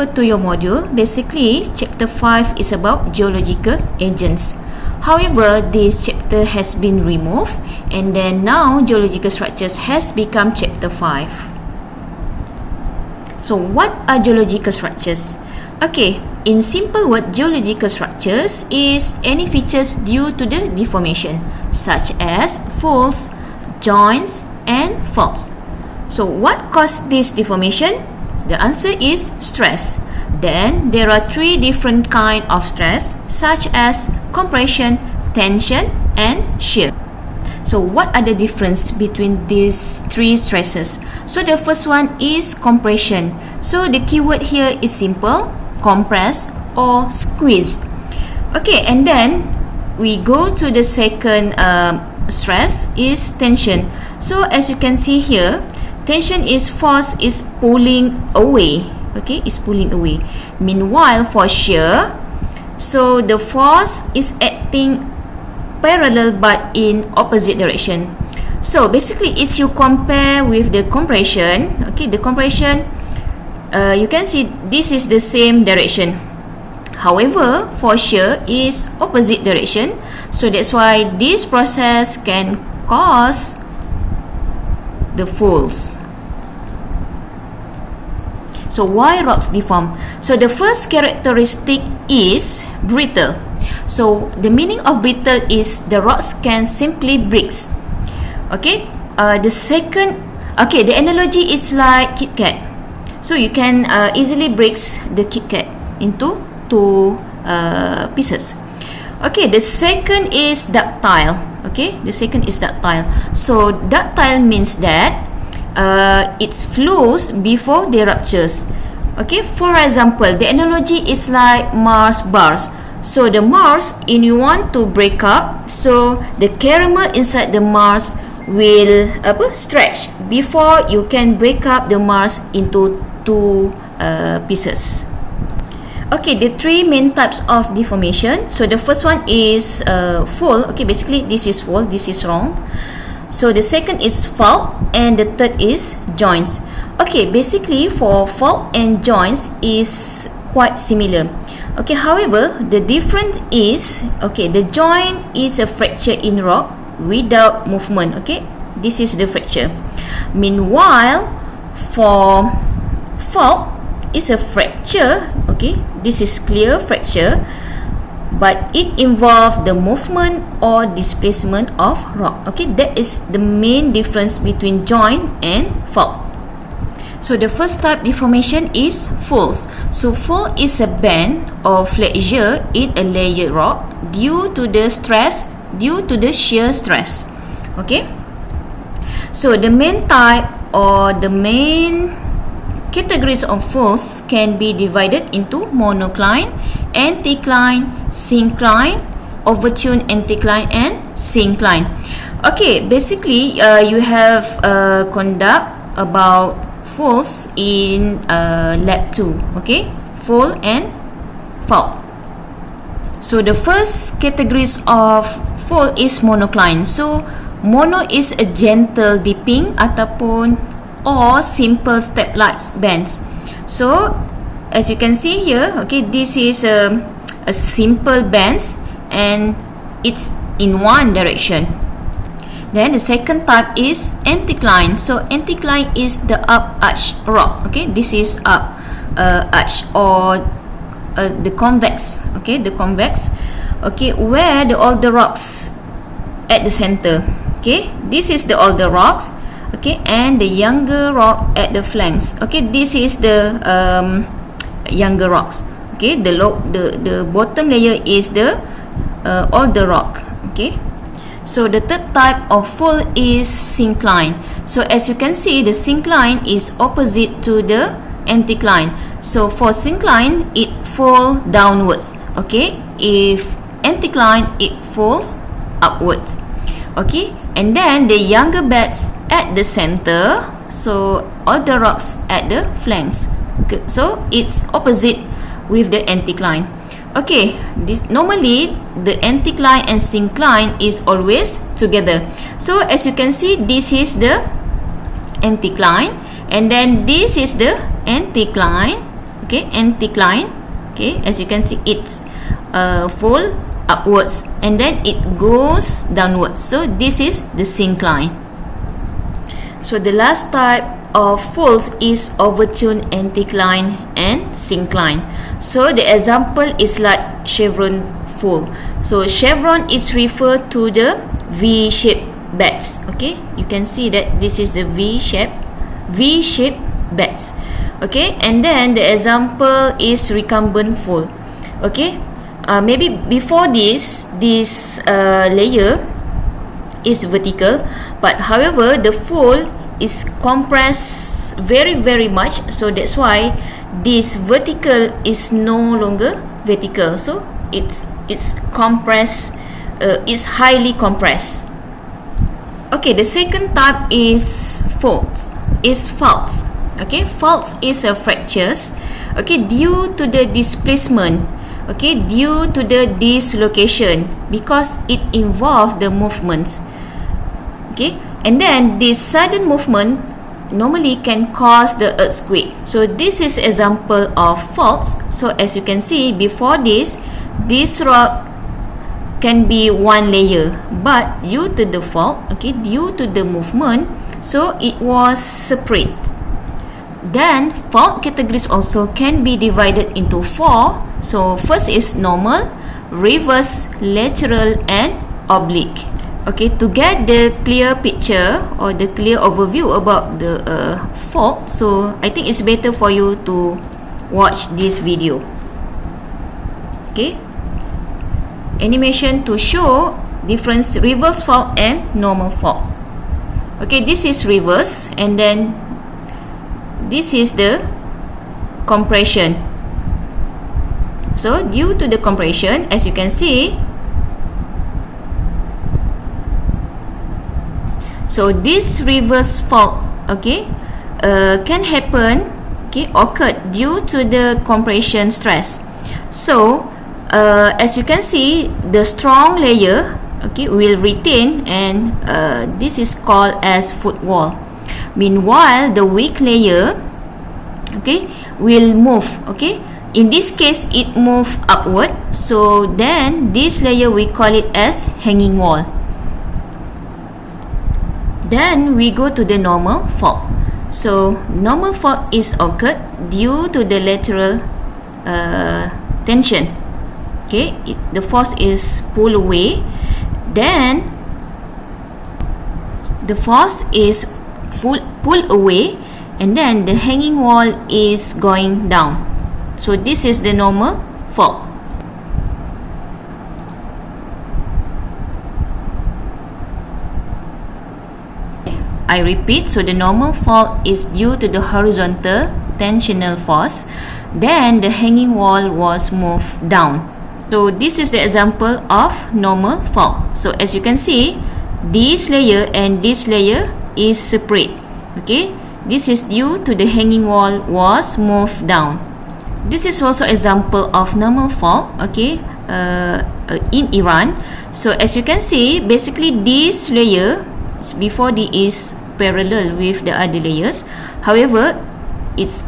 To your module, basically chapter 5 is about geological agents. However, this chapter has been removed and then now geological structures has become chapter 5. So what are geological structures? Okay, in simple word, geological structures is any features due to the deformation such as faults, joints and faults. So what caused this deformation? The answer is stress. Then there are three different kind of stress such as compression, tension and shear. So what are the difference between these three stresses? So the first one is compression. So the keyword here is simple, compress or squeeze. Okay, and then we go to the second stress is tension. So as you can see here, tension is force is pulling away. Okay, is pulling away. Meanwhile, for shear, so the force is acting parallel but in opposite direction. So basically, if you compare with the compression, okay, the compression, you can see this is the same direction. However, for shear is opposite direction. So that's why this process can cause the faults. So why rocks deform? So the first characteristic is brittle. So the meaning of brittle is the rocks can simply break. Okay. The second, okay, the analogy is like Kit Kat. So you can easily break the Kit Kat into two pieces. Okay. The second is ductile. Okay, the second is ductile. So ductile means that it flows before the ruptures. Okay, for example, the analogy is like Mars bars. So the Mars, if you want to break up, so the caramel inside the Mars will stretch before you can break up the Mars into two pieces. Okay, the three main types of deformation. So the first one is fault. Okay, basically this is fault, this is wrong. So the second is fault and the third is joints. Okay, basically for fault and joints is quite similar. Okay, however, the difference is, okay, the joint is a fracture in rock without movement. Okay, this is the fracture. Meanwhile, for fault is a fracture. Okay, this is clear fracture, but it involves the movement or displacement of rock. Okay, that is the main difference between joint and fault. So the first type deformation is faults. So fault is a bend or flexure in a layered rock due to the stress, due to the shear stress. Okay, so the main type or the main categories of faults can be divided into monocline, anticline, syncline, overtune anticline and syncline. Okay, basically you have conduct about faults in lab 2. Okay, fault and fault. So the first categories of fault is monocline. So mono is a gentle dipping ataupun or simple step-like bands. So as you can see here, okay, this is a simple bands and it's in one direction. Then the second type is anticline. So anticline is the up arch rock. Okay, this is up arch or the convex. Okay, the convex. Okay, where all the rocks at the center. Okay, this is the older rocks. Okay, and the younger rock at the flanks. Okay, this is the younger rocks. Okay, the bottom layer is the older rock. Okay, so the third type of fault is syncline. So as you can see, the syncline is opposite to the anticline. So for syncline, it falls downwards. Okay, if anticline, it falls upwards. Okay, and then the younger beds at the center, so all the rocks at the flanks. Okay, so it's opposite with the anticline. Okay, this normally the anticline and syncline is always together. So as you can see, this is the anticline and then this is the anticline. okay, anticline. Okay, as you can see, it's fold upwards and then it goes downwards. So this is the syncline. So the last type of folds is overtune, anticline, and syncline. So the example is like chevron fold. So chevron is referred to the V-shaped beds. Okay, you can see that this is the V-shaped beds. Okay, and then the example is recumbent fold. Okay, maybe before this layer is vertical, but however the fold is compressed very much, so that's why this vertical is no longer vertical. So it's compressed, it's highly compressed. Okay, the second type is faults. Okay, faults is a fractures, okay, due to the displacement, okay, due to the dislocation, because it involves the movements. Okay, and then this sudden movement normally can cause the earthquake. So this is example of faults. So as you can see, before this rock can be one layer, but due to the fault, okay, due to the movement, so it was separate. Then fault categories also can be divided into 4. So first is normal, reverse, lateral, and oblique. Okay, to get the clear picture or the clear overview about the fault, so I think it's better for you to watch this video. Okay, animation to show difference reverse fault and normal fault. Okay, this is reverse, and then this is the compression. So due to the compression, as you can see, so this reverse fault, okay, can happen, okay, occurred due to the compression stress. So as you can see, the strong layer, okay, will retain, and this is called as footwall. Meanwhile, the weak layer, okay, will move. Okay, in this case it move upward, so then this layer we call it as hanging wall. Then we go to the normal fault. So normal fault is occurred due to the lateral tension. Okay, the force is pulled away, then the force is pulled away, and then the hanging wall is going down. So this is the normal fault. I repeat, so the normal fault is due to the horizontal tensional force, then the hanging wall was moved down. So this is the example of normal fault. So as you can see, this layer and this layer is separate. Okay, this is due to the hanging wall was moved down. This is also example of normal fault, okay, in Iran. So as you can see, basically this layer before this is parallel with the other layers, however it's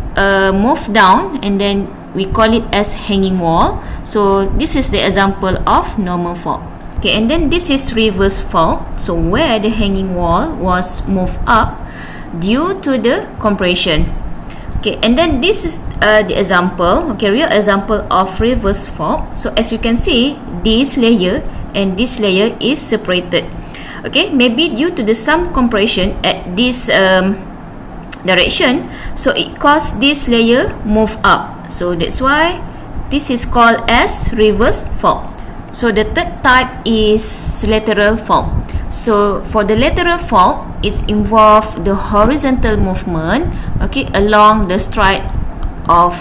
moved down, and then we call it as hanging wall. So this is the example of normal fault. Okay, and then this is reverse fault, so where the hanging wall was moved up due to the compression. Okay, and then this is the example, okay, real example of reverse fault. So as you can see, this layer and this layer is separated. Okay, maybe due to the some compression at this direction, so it caused this layer move up. So that's why this is called as reverse fault. So the third type is lateral fault. So for the lateral fault, it involves the horizontal movement, okay, along the stride of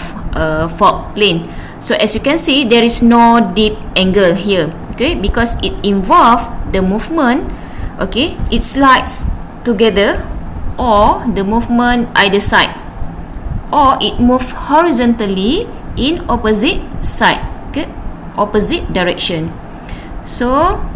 fault plane. So as you can see, there is no deep angle here, okay, because it involves the movement, okay, it slides together, or the movement either side, or it moves horizontally in opposite side, okay, opposite direction. So